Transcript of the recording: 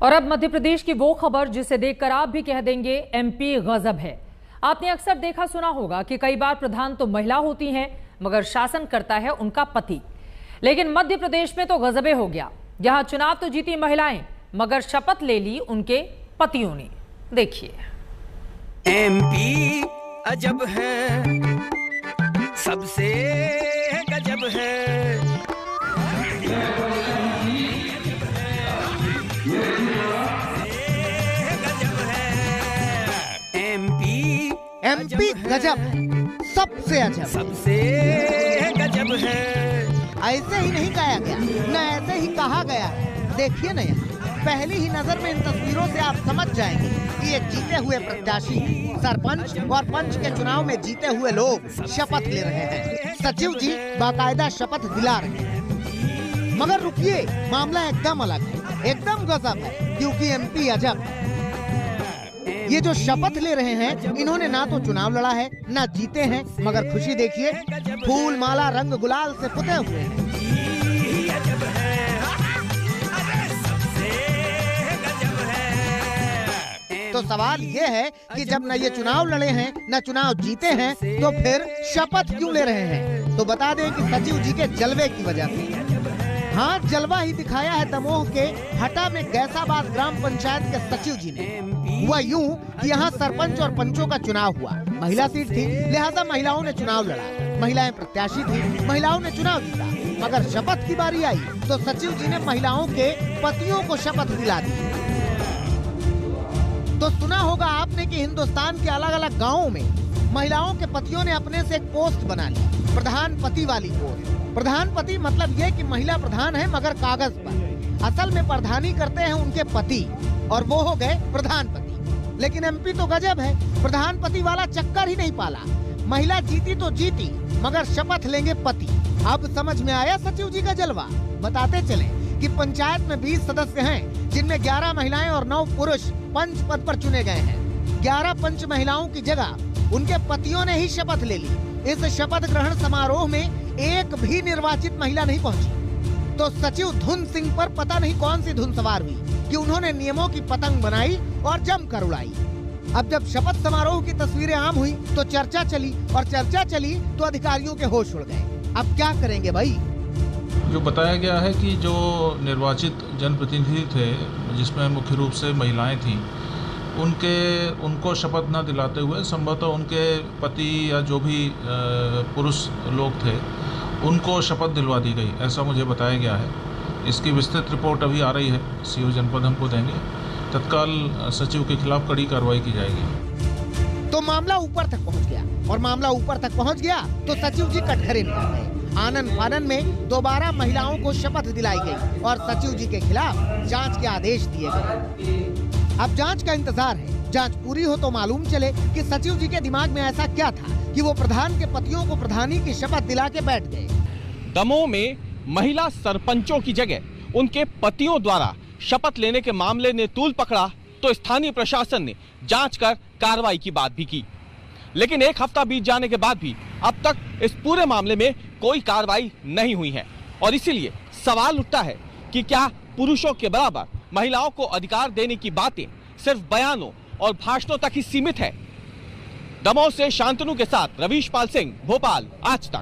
और अब मध्य प्रदेश की वो खबर जिसे देखकर आप भी कह देंगे एमपी गजब है। आपने अक्सर देखा सुना होगा कि कई बार प्रधान तो महिला होती हैं मगर शासन करता है उनका पति। लेकिन मध्य प्रदेश में तो गजबे हो गया। यहां चुनाव तो जीती महिलाएं मगर शपथ ले ली उनके पतियों ने। देखिए। एमपी अजब है, सबसे गजब है। एमपी गजब है, सबसे अजब, सबसे गजब है। ऐसे ही नहीं गाया गया, न ऐसे ही कहा गया। देखिए ना, पहली ही नजर में इन तस्वीरों से आप समझ जाएंगे कि ये जीते हुए प्रत्याशी सरपंच और पंच के चुनाव में जीते हुए लोग शपथ ले रहे हैं। सचिव जी बाकायदा शपथ दिला रहे हैं। मगर रुकिए, मामला एकदम अलग है, एकदम गजब है, क्योंकि एमपी अजब है। ये जो शपथ ले रहे हैं, इन्होंने ना तो चुनाव लड़ा है ना जीते हैं, मगर खुशी देखिए, फूल माला रंग गुलाल से पुते हुए हैं। तो सवाल ये है कि जब न ये चुनाव लड़े हैं न चुनाव जीते हैं, तो फिर शपथ क्यों ले रहे हैं? तो बता दें कि सचिव जी के जलवे की वजह से। हाँ, जलवा ही दिखाया है दमोह के हटा में गैसाबाद ग्राम पंचायत के सचिव जी ने। हुआ यूं कि यहाँ सरपंच और पंचों का चुनाव हुआ। महिला सीट थी, लिहाजा महिलाओं ने चुनाव लड़ा। महिलाएं प्रत्याशी थी, महिलाओं ने चुनाव जीता। मगर शपथ की बारी आई तो सचिव जी ने महिलाओं के पतियों को शपथ दिला दी। तो सुना होगा आपने कि हिंदुस्तान के अलग अलग गाँवों में महिलाओं के पतियों ने अपने से एक पोस्ट बना ली, प्रधानपति वाली पोस्ट। प्रधानपति मतलब ये कि महिला प्रधान है मगर कागज पर, असल में प्रधानी करते हैं उनके पति, और वो हो गए प्रधानपति। लेकिन एमपी तो गजब है, प्रधानपति वाला चक्कर ही नहीं पाला। महिला जीती तो जीती मगर शपथ लेंगे पति। अब समझ में आया सचिव जी का जलवा। बताते चले कि पंचायत में 20 सदस्य हैं, जिनमें 11 महिलाएं और 9 पुरुष पंच पद पर चुने गए हैं। 11 पंच महिलाओं की जगह उनके पतियों ने ही शपथ ले ली। इस शपथ ग्रहण समारोह में एक भी निर्वाचित महिला नहीं पहुंची। तो सचिव धुन सिंह पर पता नहीं कौन सी धुन सवार हुई कि उन्होंने नियमों की पतंग बनाई और जमकर उड़ाई। अब जब शपथ समारोह की तस्वीरें आम हुई तो चर्चा चली, और चर्चा चली तो अधिकारियों के होश उड़ गए। अब क्या करेंगे भाई? जो बताया गया है कि जो निर्वाचित जनप्रतिनिधि थे, जिसमें मुख्य रूप से महिलाएं थीं, उनको शपथ न दिलाते हुए संभवतः उनके पति या जो भी पुरुष लोग थे उनको शपथ दिलवा दी गई, ऐसा मुझे बताया गया है। इसकी विस्तृत रिपोर्ट अभी आ रही है, सीओ जनपद हमको देंगे। तत्काल सचिव के खिलाफ कड़ी कार्रवाई की जाएगी। तो मामला ऊपर तक पहुंच गया, और मामला ऊपर तक पहुंच गया तो सचिव जी कटघरे निकल गए। आनन फानन में दोबारा महिलाओं को शपथ दिलाई गई और सचिव जी के खिलाफ जांच के आदेश दिए गए। अब जांच का इंतजार है। जांच पूरी हो तो मालूम चले कि सचिव जी के दिमाग में ऐसा क्या था कि वो प्रधान के पतियों को प्रधानी की शपथ दिला के बैठ गए। दमोह में महिला सरपंचों की जगह उनके पतियों द्वारा शपथ लेने के मामले ने तूल पकड़ा तो स्थानीय प्रशासन ने जांच कर कार्रवाई की बात भी की। लेकिन एक हफ्ता बीत जाने के बाद भी अब तक इस पूरे मामले में कोई कार्रवाई नहीं हुई है, और इसीलिए सवाल उठता है कि क्या पुरुषों के बराबर महिलाओं को अधिकार देने की बातें सिर्फ बयानों और भाषणों तक ही सीमित है? दमोह से शांतनु के साथ रवीश पाल सिंह, भोपाल, आज तक।